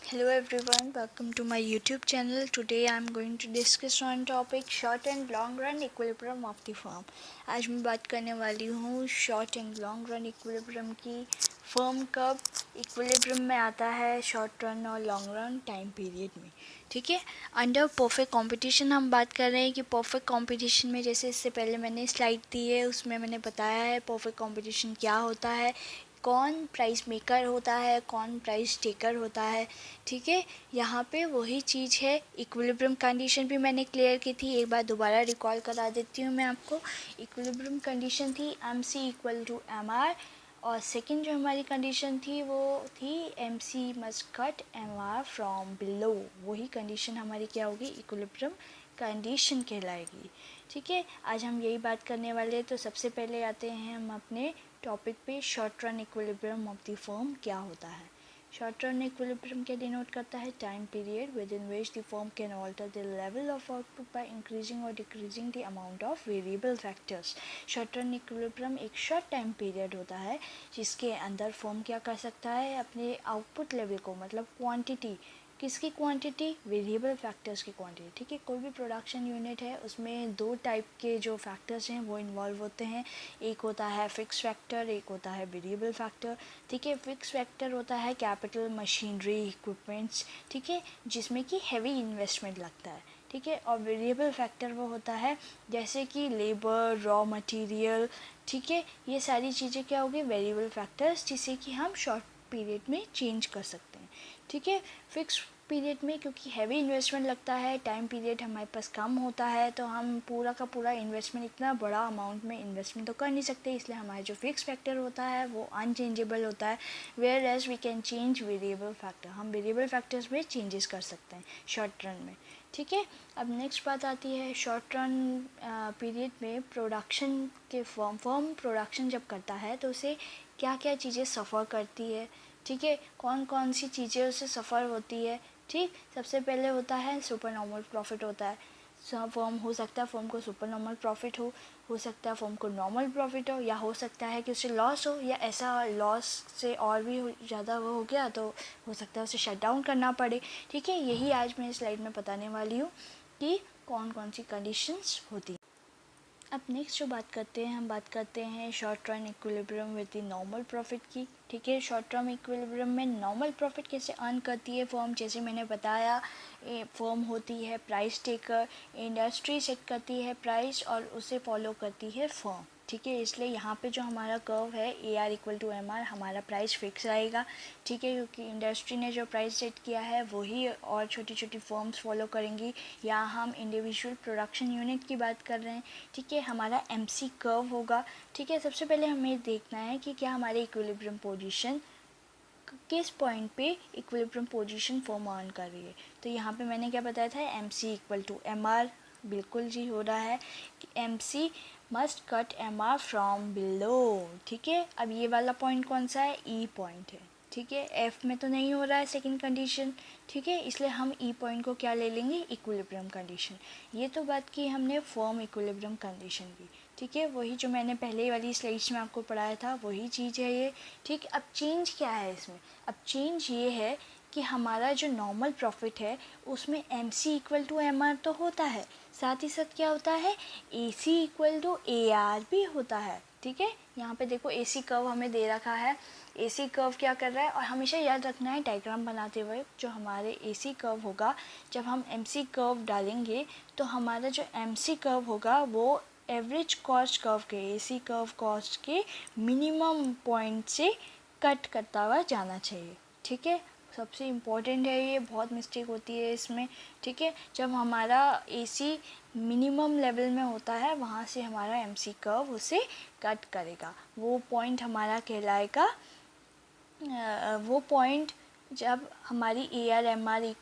Hello everyone, welcome to my YouTube channel. Today I am going to discuss on topic short and long run equilibrium of the firm. आज मैं बात करने वाली हूँ short and long run equilibrium की. Firm कब equilibrium में आता है शॉर्ट रन और लॉन्ग रन टाइम पीरियड में. ठीक है, अंडर परफेक्ट कंपटीशन हम बात कर रहे हैं कि परफेक्ट कंपटीशन में, जैसे इससे पहले मैंने स्लाइड दी है उसमें मैंने बताया है परफेक्ट कंपटीशन क्या होता है, कौन प्राइस मेकर होता है, कौन प्राइस टेकर होता है. ठीक है, यहाँ पे वही चीज़ है. इक्विलिब्रियम कंडीशन भी मैंने क्लियर की थी, एक बार दोबारा रिकॉल करा देती हूँ मैं आपको. इक्विलिब्रियम कंडीशन थी M C equal to M R, और सेकंड जो हमारी कंडीशन थी वो थी M C must cut M R from below. वही कंडीशन हमारी क्या होगी, इक्विलिब्रियम कंडीशन कहलाएगी. ठीक है, आज हम यही बात करने वाले हैं. तो सबसे पहले आते हैं हम अपने टॉपिक पे. Short run equilibrium of the firm क्या होता है. शॉर्ट रन इक्विलिब्रियम क्या डिनोट करता है, time period within which the firm can alter the level of output by increasing और decreasing the amount of variable factors. Short run equilibrium एक short time period होता है जिसके अंदर firm क्या कर सकता है, अपने आउटपुट लेवल को, मतलब क्वांटिटी, किसकी क्वांटिटी, वेरिएबल फैक्टर्स की क्वांटिटी. ठीक है, कोई भी प्रोडक्शन यूनिट है उसमें दो टाइप के जो फैक्टर्स हैं वो इन्वॉल्व होते हैं. एक होता है फिक्स फैक्टर, एक होता है वेरिएबल फैक्टर. ठीक है, फिक्स फैक्टर होता है कैपिटल, मशीनरी, इक्विपमेंट्स. ठीक है, जिसमें कि हैवी इन्वेस्टमेंट लगता है. ठीक है, और वेरिएबल फैक्टर वो होता है जैसे कि लेबर, रॉ मटेरियल. ठीक है, ये सारी चीज़ें क्या होगी, वेरिएबल फैक्टर्स, जिसे कि हम शॉर्ट पीरियड में चेंज कर सकते हैं. ठीक है, फिक्स पीरियड में क्योंकि हैवी इन्वेस्टमेंट लगता है, टाइम पीरियड हमारे पास कम होता है, तो हम पूरा का पूरा इन्वेस्टमेंट, इतना बड़ा अमाउंट में इन्वेस्टमेंट तो कर नहीं सकते, इसलिए हमारा जो फिक्स फैक्टर होता है वो अनचेंजेबल होता है. Whereas we can change variable factor, हम वेरिएबल फैक्टर्स में चेंजेस कर सकते हैं शॉर्ट रन में. ठीक है, अब नेक्स्ट बात आती है शॉर्ट रन पीरियड में प्रोडक्शन के फर्म प्रोडक्शन जब करता है तो उसे क्या क्या चीज़ें सफ़र करती है. ठीक है, कौन कौन सी चीज़ें उससे सफ़र होती है. ठीक, सबसे पहले होता है सुपर नॉर्मल प्रॉफिट होता है. फर्म हो सकता है फर्म को सुपर नॉर्मल प्रॉफिट हो सकता है फर्म को नॉर्मल प्रॉफिट हो, या हो सकता है कि उसे लॉस हो, या ऐसा लॉस से और भी ज़्यादा वो हो गया तो हो सकता है उसे शट डाउन करना पड़े. ठीक है, यही आज मैं इस स्लाइड में बताने वाली हूँ कि कौन कौन सी कंडीशंस होती हैं. अब नेक्स्ट जो बात करते हैं, हम बात करते हैं short run equilibrium with the normal profit की. ठीक है, शॉर्ट टर्म इक्विलिब्रियम में नॉर्मल प्रॉफिट कैसे अर्न करती है फर्म, जैसे मैंने बताया फर्म होती है प्राइस टेकर, इंडस्ट्री सेट करती है प्राइस और उसे फॉलो करती है फर्म. ठीक है, इसलिए यहाँ पे जो हमारा कर्व है A R equal to M R, हमारा प्राइस फिक्स रहेगा. ठीक है, क्योंकि इंडस्ट्री ने जो प्राइस सेट किया है वही और छोटी छोटी फर्म्स फॉलो करेंगी. यहाँ हम इंडिविजुअल प्रोडक्शन यूनिट की बात कर रहे हैं. ठीक है, हमारा एम सी कर्व होगा. ठीक है, सबसे पहले हमें देखना है कि क्या हमारे इक्विलिब्रियम पोजीशन किस पॉइंट पे इक्विलिब्रियम पोजीशन फॉर्म ऑन कर रही है. तो यहाँ पे मैंने क्या बताया था, M C equal to M R. बिल्कुल जी, हो रहा है कि M C must cut M R from below. ठीक है, अब ये वाला पॉइंट कौन सा है, ई पॉइंट है. ठीक है, एफ में तो नहीं हो रहा है सेकंड कंडीशन. ठीक है, इसलिए हम ई पॉइंट को क्या ले लेंगे, इक्विलिब्रियम कंडीशन. ये तो बात की हमने फॉर्म इक्विलिब्रियम कंडीशन की. ठीक है, वही जो मैंने पहले वाली स्लाइड्स में आपको पढ़ाया था वही चीज़ है ये. ठीक, अब चेंज क्या है इसमें, अब चेंज ये है कि हमारा जो नॉर्मल प्रॉफिट है उसमें M C equal to M R तो होता है, साथ ही साथ क्या होता है, A C equal to A R भी होता है. ठीक है, यहाँ पे देखो ए सी कर्व हमें दे रखा है. ए सी कर्व क्या कर रहा है, और हमेशा याद रखना है डायग्राम बनाते हुए, जो हमारे ए सी कर्व होगा जब हम एम सी कर्व डालेंगे तो हमारा जो एम सी कर्व होगा वो एवरेज कॉस्ट कर्व के, ए सी कर्व कॉस्ट के मिनिमम पॉइंट से कट करता हुआ जाना चाहिए. ठीक है, सबसे इम्पॉर्टेंट है ये, बहुत मिस्टेक होती है इसमें. ठीक है, जब हमारा ए सी मिनिमम लेवल में होता है वहाँ से हमारा एम सी कर्व उसे कट करेगा. वो पॉइंट हमारा कहलाएगा, वो पॉइंट जब हमारी A R M R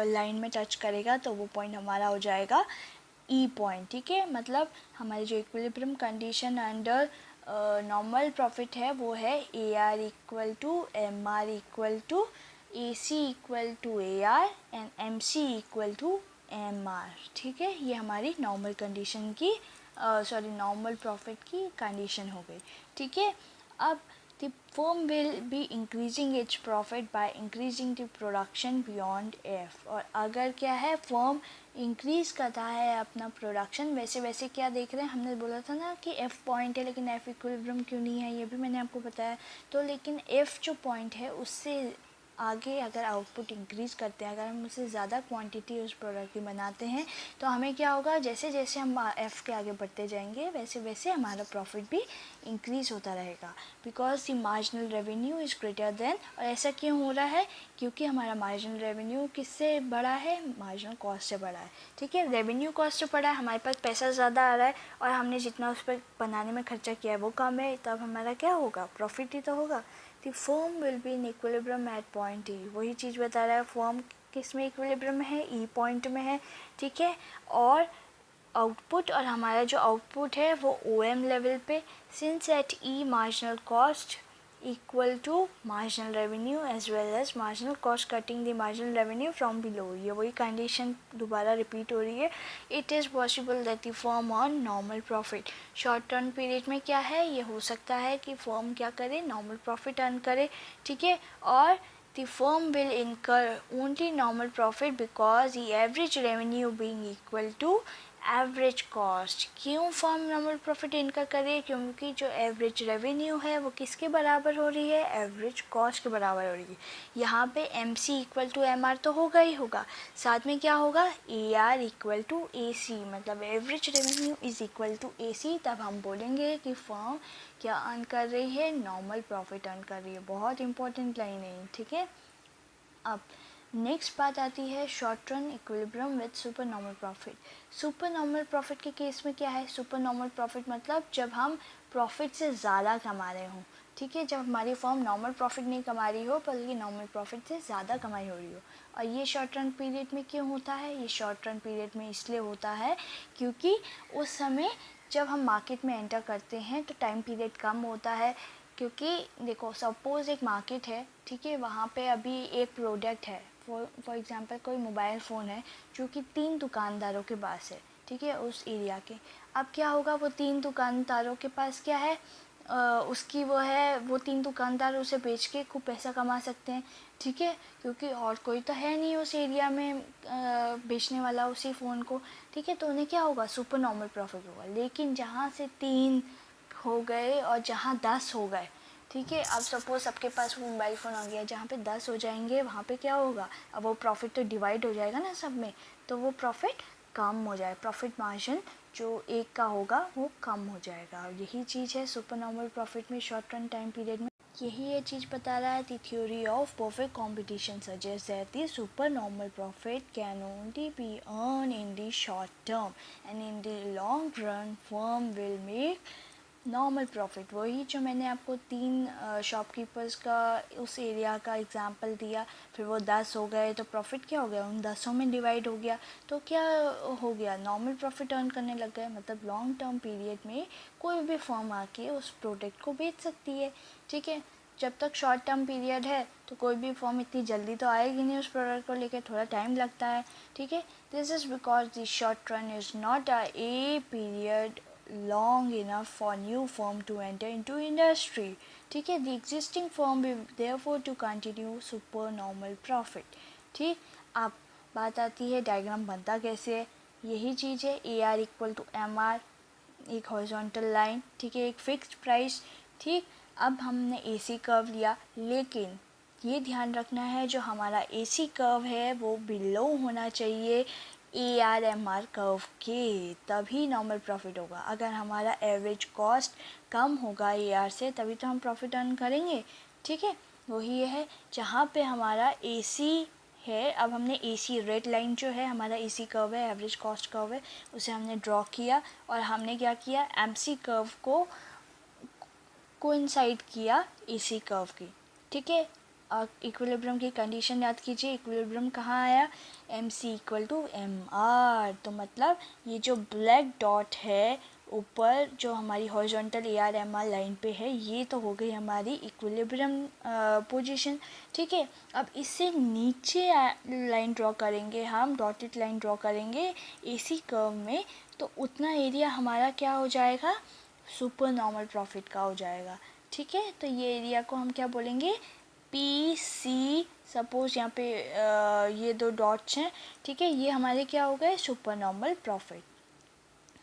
line में टच करेगा तो वो पॉइंट हमारा हो जाएगा ई पॉइंट. ठीक है, मतलब हमारी जो equilibrium condition under normal profit है वो है A R equal to M R equal to A C equal to A R and M C equal to M R. ठीक है, ये हमारी नॉर्मल कंडीशन की नॉर्मल प्रॉफिट की कंडीशन हो गई. ठीक है, अब the firm will be increasing its profit by increasing the production beyond F। और अगर क्या है फर्म इंक्रीज करता है अपना प्रोडक्शन, वैसे वैसे क्या देख रहे हैं, हमने बोला था ना कि F पॉइंट है लेकिन F इक्विलिब्रियम क्यों नहीं है, ये भी मैंने आपको बताया। तो लेकिन F जो पॉइंट है उससे आगे अगर आउटपुट इंक्रीज़ करते हैं, अगर हम उससे ज़्यादा क्वांटिटी उस प्रोडक्ट की बनाते हैं, तो हमें क्या होगा, जैसे जैसे हम F के आगे बढ़ते जाएंगे वैसे वैसे हमारा प्रॉफिट भी इंक्रीज़ होता रहेगा, because the marginal revenue is greater than. और ऐसा क्यों हो रहा है, क्योंकि हमारा मार्जिनल रेवेन्यू किससे बड़ा है, मार्जिनल कॉस्ट से बड़ा है। ठीक है, रेवेन्यू कॉस्ट से बड़ा है, हमारे पास पैसा ज़्यादा आ रहा है और हमने जितना उस पर बनाने में खर्चा किया है वो कम है, तब हमारा क्या होगा, प्रॉफिट ही तो होगा। The firm will be in equilibrium at point ई, वही चीज़ बता रहा है, फर्म किस में इक्विलिब्रियम में है, ई पॉइंट में है। ठीक है, और आउटपुट, और हमारा जो आउटपुट है वो OM लेवल पे, since at E marginal cost equal to marginal revenue as well as marginal cost cutting the marginal revenue from below. ये वही कंडीशन दोबारा रिपीट हो रही है। It is possible that the firm on normal profit, short term period में क्या है, ये हो सकता है कि फर्म क्या करे, नॉर्मल प्रॉफिट अर्न करे। ठीक है, और the firm will incur only normal profit because the average revenue being equal to average cost. क्यों फर्म नॉर्मल प्रॉफिट इनकर करे, क्योंकि जो एवरेज रेवेन्यू है वो किसके बराबर हो रही है, एवरेज कॉस्ट के बराबर हो रही है। यहाँ पे MC इक्वल टू MR तो होगा ही होगा, साथ में क्या होगा, AR इक्वल टू AC, मतलब average revenue is equal to AC। तब हम बोलेंगे कि फर्म क्या अर्न कर रही है, नॉर्मल प्रॉफिट अर्न कर रही है। बहुत इंपॉर्टेंट लाइन है, ठीक है। अब नेक्स्ट बात आती है short run equilibrium with super normal profit. Super normal profit के केस में क्या है, सुपर नॉर्मल प्रॉफिट मतलब जब हम प्रॉफिट से ज़्यादा कमा रहे हों। ठीक है, जब हमारी फर्म नॉर्मल प्रॉफिट नहीं कमा रही हो बल्कि नॉर्मल प्रॉफिट से ज़्यादा कमाई हो रही हो। और ये शॉर्ट रन पीरियड में क्यों होता है, ये शॉर्ट रन पीरियड में इसलिए होता है क्योंकि उस समय जब हम मार्केट में एंटर करते हैं तो टाइम पीरियड कम होता है। क्योंकि देखो सपोज़ एक मार्केट है, ठीक है, वहाँ पे अभी एक प्रोडक्ट है, फॉर एग्ज़ाम्पल कोई मोबाइल फ़ोन है जो कि 3 दुकानदारों के पास है, ठीक है, उस एरिया के। अब क्या होगा, वो 3 दुकानदारों के पास क्या है, उसकी वो 3 दुकानदार उसे बेच के खूब पैसा कमा सकते हैं। ठीक है, क्योंकि और कोई तो है नहीं उस एरिया में बेचने वाला उसी फ़ोन को। ठीक है, तो उन्हें क्या होगा, सुपर नॉर्मल प्रॉफिट होगा। लेकिन जहाँ से 3 हो गए और जहाँ 10 हो गए, ठीक है, अब सपोज़ सबके पास वो मोबाइल फ़ोन आ गया, जहाँ पे 10 हो जाएंगे वहाँ पे क्या होगा, अब वो प्रॉफिट तो डिवाइड हो जाएगा ना सब में, तो वो प्रॉफिट कम हो जाए, प्रॉफिट मार्जिन जो एक का होगा वो कम हो जाएगा। और यही चीज़ है सुपर नॉर्मल प्रॉफिट में शॉर्ट रन टाइम पीरियड में, यही ये चीज़ बता रहा है। The theory of perfect competition suggest that the super normal profit can only be earn in the short term and in the long run firm will make normal profit. वही जो मैंने आपको 3 शॉपकीपर्स का उस एरिया का example दिया, फिर वो 10 हो गए तो प्रॉफिट क्या हो गया, उन 10 में डिवाइड हो गया, तो क्या हो गया, नॉर्मल प्रॉफिट अर्न करने लग गए। मतलब लॉन्ग टर्म पीरियड में कोई भी फर्म आके उस प्रोडक्ट को बेच सकती है। ठीक है, जब तक शॉर्ट टर्म पीरियड है तो कोई भी फर्म इतनी जल्दी तो आएगी नहीं उस प्रोडक्ट को लेकर, थोड़ा टाइम लगता है। ठीक है, this is because the short run is not a period long enough for new firm to enter into industry। ठीक है, the existing firm will therefore to continue supernormal profit। ठीक, अब बात आती है डायग्राम बनता कैसे है, यही चीज़ है, AR इक्वल टू MR, एक हॉरिजॉन्टल लाइन, ठीक है, एक फिक्स्ड प्राइस। ठीक, अब हमने AC कर्व लिया, लेकिन ये ध्यान रखना है जो हमारा AC कर्व है वो बिलो होना चाहिए AR/MR कर्व के, तभी नॉर्मल प्रॉफिट होगा। अगर हमारा एवरेज कॉस्ट कम होगा AR से तभी तो हम प्रॉफिट अर्न करेंगे। ठीक है, वही ये है जहाँ पे हमारा AC है। अब हमने AC रेड लाइन जो है हमारा AC कर्व है, एवरेज कॉस्ट कर्व है, उसे हमने ड्रॉ किया और हमने क्या किया, MC कर्व को कोइंसाइड किया AC कर्व की। ठीक है, इक्विलिब्रियम की कंडीशन याद कीजिए, इक्विलिब्रियम कहाँ आया, MC इक्वल टू MR। तो मतलब ये जो ब्लैक डॉट है ऊपर जो हमारी हॉरिजॉन्टल AR/MR लाइन पे है, ये तो हो गई हमारी इक्विलिब्रियम पोजीशन। ठीक है, अब इससे नीचे लाइन ड्रॉ करेंगे हम, डॉटेड लाइन ड्रॉ करेंगे AC कर्व में, तो उतना एरिया हमारा क्या हो जाएगा, सुपर नॉर्मल प्रॉफिट का हो जाएगा। ठीक है। तो ये एरिया को हम क्या बोलेंगे, पी सी। सपोज यहाँ पे ये दो डॉट्स हैं, ठीक है, ये हमारे क्या हो गए, सुपर नॉर्मल प्रॉफिट।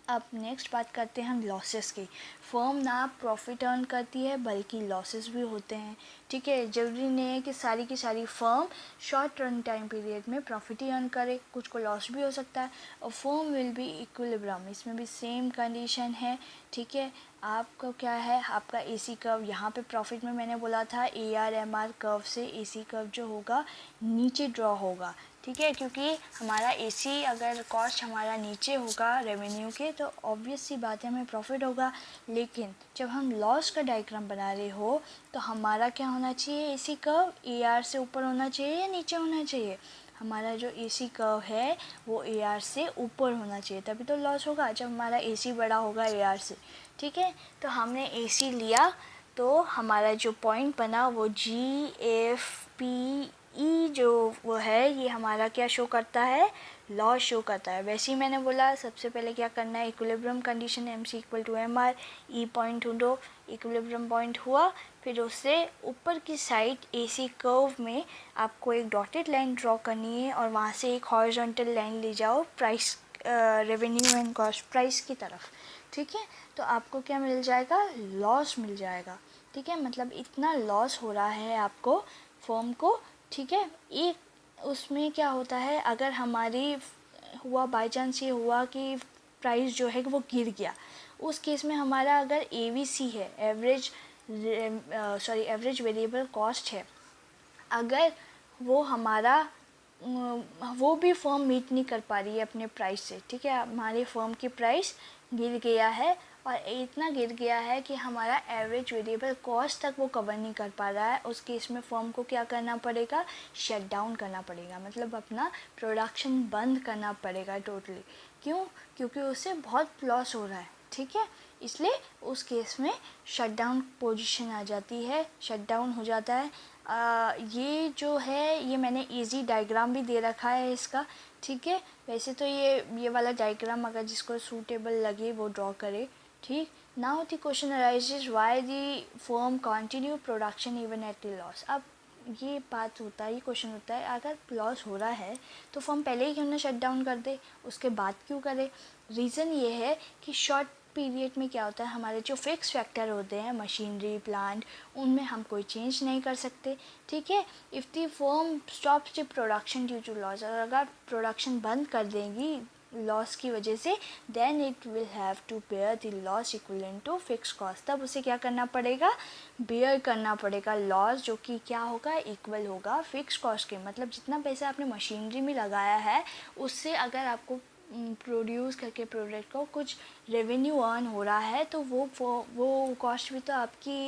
अब नेक्स्ट बात करते हैं हम लॉसेस की। फर्म ना प्रॉफिट अर्न करती है बल्कि लॉसेस भी होते हैं, ठीक है। ज़रूरी नहीं है कि सारी की सारी firm short run time period में प्रॉफिट ही अर्न करे, कुछ को लॉस भी हो सकता है। और फर्म विल बी इक्विलिब्रियम, इसमें भी सेम कंडीशन है, ठीक है। आपको क्या है, आपका एसी कर्व यहाँ पे प्रॉफिट में मैंने बोला था AR/MR कर्व से एसी कर्व जो होगा नीचे ड्रॉ होगा, ठीक है, क्योंकि हमारा एसी अगर कॉस्ट हमारा नीचे होगा रेवेन्यू के तो ऑब्वियस सी बात है हमें प्रॉफिट होगा। लेकिन जब हम लॉस का डायग्राम बना रहे हो तो हमारा क्या होना चाहिए, एसी कर्व AR से ऊपर होना चाहिए या नीचे होना चाहिए। हमारा जो एसी कर्व है वो AR से ऊपर होना चाहिए, तभी तो लॉस होगा जब हमारा एसी बड़ा होगा AR से, ठीक है। तो हमने एसी लिया तो हमारा जो पॉइंट बना वो GFPE जो वो है, ये हमारा क्या शो करता है, लॉस शो करता है। वैसे ही मैंने बोला सबसे पहले क्या करना है, equilibrium condition MC = MR, E point ढूंढो, इक्विलिब्रियम पॉइंट हुआ, फिर उससे ऊपर की साइड एसी कर्व में आपको एक डॉटेड लाइन ड्रॉ करनी है और वहाँ से एक हॉरिजॉन्टल लाइन ले जाओ price, revenue and cost price की तरफ, ठीक है। तो आपको क्या मिल जाएगा, लॉस मिल जाएगा, ठीक है। मतलब इतना लॉस हो रहा है आपको फर्म को, ठीक है। एक उसमें क्या होता है, अगर हमारी हुआ बाय चांस ये हुआ कि प्राइस जो है वो गिर गया, उस केस में हमारा अगर AVC है, एवरेज वेरिएबल कॉस्ट है, अगर वो हमारा वो भी फर्म मीट नहीं कर पा रही है अपने प्राइस से, ठीक है, हमारी फर्म की प्राइस गिर गया है और इतना गिर गया है कि हमारा एवरेज वेरिएबल कॉस्ट तक वो कवर नहीं कर पा रहा है, उस केस में फर्म को क्या करना पड़ेगा, शट डाउन करना पड़ेगा, मतलब अपना प्रोडक्शन बंद करना पड़ेगा टोटली। क्यों, क्योंकि उससे बहुत लॉस हो रहा है, ठीक है, इसलिए उस केस में शट डाउन पोजीशन आ जाती है, शट डाउन हो जाता है। ये जो है ये मैंने इजी डायग्राम भी दे रखा है इसका, ठीक है। वैसे तो ये वाला डायग्राम अगर जिसको सूटेबल लगे वो ड्रॉ करे, ठीक। Now the question arises why the firm continue production even at the loss. अब ये बात होता है, ये क्वेश्चन होता है, अगर लॉस हो रहा है तो फर्म पहले ही क्यों ना शट डाउन कर दे, उसके बाद क्यों करे। रीज़न ये है कि शॉर्ट पीरियड में क्या होता है, हमारे जो फिक्स फैक्टर होते हैं मशीनरी प्लांट, उनमें हम कोई चेंज नहीं कर सकते, ठीक है। If the firm stops the production due to loss, अगर प्रोडक्शन बंद कर देंगी लॉस की वजह से, then it will have to bear the loss equivalent to fix cost, तब उसे क्या करना पड़ेगा, बेयर करना पड़ेगा लॉस, जो कि क्या होगा, इक्वल होगा फिक्स कॉस्ट के। मतलब जितना पैसा आपने मशीनरी में लगाया है उससे अगर आपको प्रोड्यूस करके प्रोडक्ट को कुछ रेवेन्यू अर्न हो रहा है तो वो कॉस्ट भी तो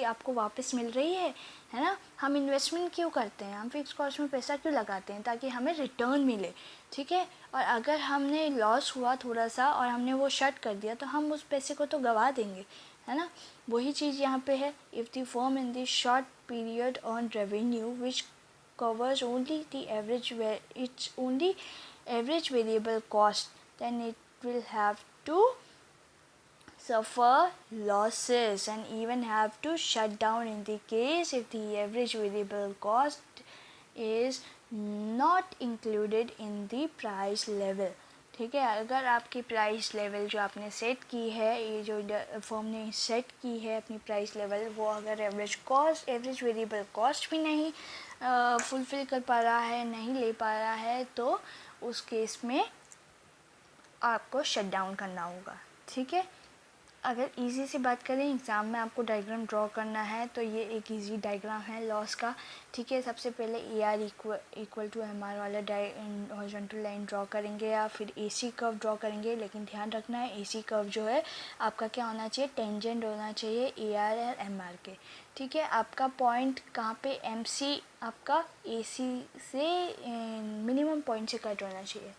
आपको वापस मिल रही है ना। हम इन्वेस्टमेंट क्यों करते हैं, हम फिक्स कॉस्ट में पैसा क्यों लगाते हैं, ताकि हमें रिटर्न मिले, ठीक है। और अगर हमने लॉस हुआ थोड़ा सा और हमने वो शट कर दिया तो हम उस पैसे को तो गंवा देंगे, है ना। वही चीज़ यहाँ पे है, if the firm in the short period earn revenue which covers only the average variable cost, then it will have to suffer losses and even have to shut down in the case if the average variable cost is not included in the price level, ठीक है। अगर आपकी price level जो आपने set की है, ये जो फर्म ने सेट की है अपनी प्राइस लेवल, वो अगर एवरेज वेरिएबल कॉस्ट भी नहीं फुलफ़िल कर पा रहा है, नहीं ले पा रहा है, तो उस केस में आपको शट डाउन करना होगा, ठीक है। अगर इजी से बात करें, एग्ज़ाम में आपको डायग्राम ड्रॉ करना है तो ये एक इजी डायग्राम है लॉस का, ठीक है। सबसे पहले AR इक्वल टू MR वाला हॉरिजॉन्टल लाइन ड्रॉ करेंगे या फिर AC कर्व ड्रॉ करेंगे, लेकिन ध्यान रखना है AC कर्व जो है आपका क्या होना चाहिए, टेंजेंट होना चाहिए AR और MR के, ठीक है। आपका पॉइंट कहाँ पे, MC आपका AC से मिनिमम पॉइंट से कट होना चाहिए,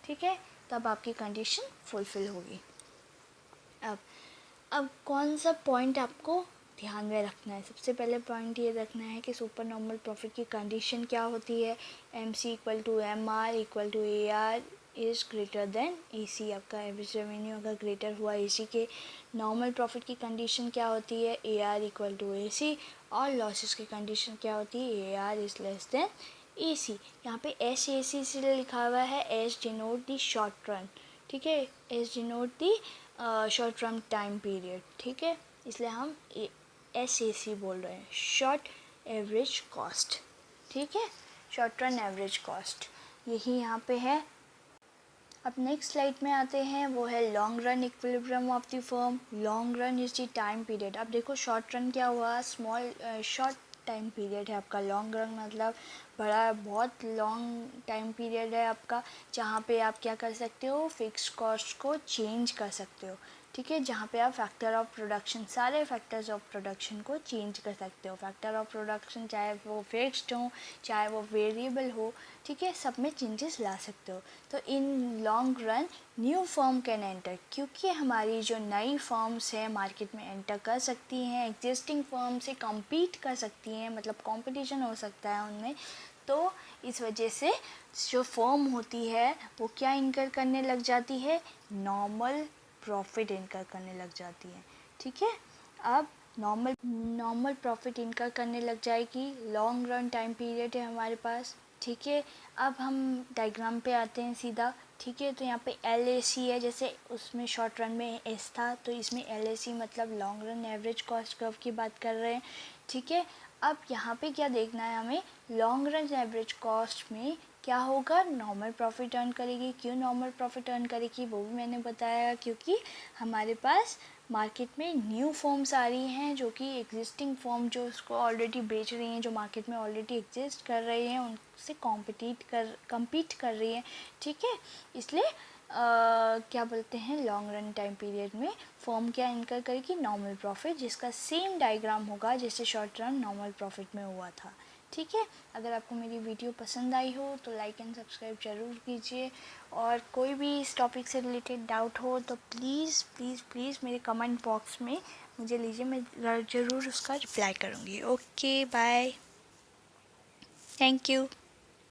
ठीक है, तब आपकी कंडीशन फुलफ़िल होगी। अब कौन सा पॉइंट आपको ध्यान में रखना है, सबसे पहले पॉइंट ये रखना है कि सुपर नॉर्मल प्रॉफिट की कंडीशन क्या होती है, MC = MR = AR is greater than AC। आपका एवरेज रेवेन्यू अगर ग्रेटर हुआ AC के, नॉर्मल प्रॉफिट की कंडीशन क्या होती है, AR इक्वल टू AC, और लॉसेस की कंडीशन क्या होती है, AR is less than AC। यहाँ पे SAC इसलिए लिखा हुआ है, एस डिनोट दी शॉर्ट रन, ठीक है, एस डिनोट दी शॉर्ट रन टाइम पीरियड, ठीक है, इसलिए हम SAC बोल रहे हैं, शॉर्ट एवरेज कॉस्ट, ठीक है, शॉर्ट रन एवरेज कॉस्ट, यही यहाँ पे है। अब नेक्स्ट स्लाइड में आते हैं, वो है long run equilibrium of the firm. Long run is the time period. अब देखो शॉर्ट रन क्या हुआ, स्मॉल शॉर्ट टाइम पीरियड है आपका, लॉन्ग रन मतलब बड़ा बहुत लॉन्ग टाइम पीरियड है आपका, जहाँ पे आप क्या कर सकते हो, फिक्स कॉस्ट को चेंज कर सकते हो, ठीक है, जहाँ पे आप फैक्टर ऑफ प्रोडक्शन, सारे फैक्टर्स ऑफ प्रोडक्शन को चेंज कर सकते हो। फैक्टर ऑफ प्रोडक्शन चाहे वो फिक्स्ड हो चाहे वो वेरिएबल हो, ठीक है, सब में चेंजेस ला सकते हो। तो in long run new firm can enter, क्योंकि हमारी जो नई फर्म्स हैं मार्केट में एंटर कर सकती हैं, एग्जिस्टिंग फर्म से कम्पीट कर सकती हैं, मतलब कंपटीशन हो सकता है उनमें। तो इस वजह से जो फर्म होती है वो क्या इनकर करने लग जाती है, नॉर्मल प्रॉफिट इनकर करने लग जाती है, ठीक है। अब नॉर्मल प्रॉफिट इनकर करने लग जाएगी, लॉन्ग रन टाइम पीरियड है हमारे पास, ठीक है। अब हम डायग्राम पे आते हैं सीधा, ठीक है। तो यहाँ पे LAC है, जैसे उसमें शॉर्ट रन में S था, तो इसमें LAC मतलब long run average cost curve की बात कर रहे हैं, ठीक है। अब यहाँ पे क्या देखना है हमें, लॉन्ग रन एवरेज कॉस्ट में क्या होगा, नॉर्मल प्रॉफिट अर्न करेगी। क्यों नॉर्मल प्रॉफिट अर्न करेगी वो भी मैंने बताया, क्योंकि हमारे पास मार्केट में न्यू फॉर्म्स आ रही हैं जो कि एग्जिस्टिंग फॉर्म जो उसको ऑलरेडी बेच रही हैं, जो मार्केट में ऑलरेडी एग्जिस्ट कर रही हैं, उनसे कम्पीट कर रही हैं, ठीक है। इसलिए क्या बोलते हैं, लॉन्ग रन टाइम पीरियड में फॉर्म क्या इनकर करेगी, नॉर्मल प्रॉफिट, जिसका सेम डायग्राम होगा जैसे शॉर्ट रन नॉर्मल प्रॉफिट में हुआ था, ठीक है। अगर आपको मेरी वीडियो पसंद आई हो तो लाइक एंड सब्सक्राइब ज़रूर कीजिए, और कोई भी इस टॉपिक से रिलेटेड डाउट हो तो प्लीज़ प्लीज़ प्लीज़ मेरे कमेंट बॉक्स में मुझे लीजिए, मैं ज़रूर उसका रिप्लाई करूँगी। Okay bye, thank you.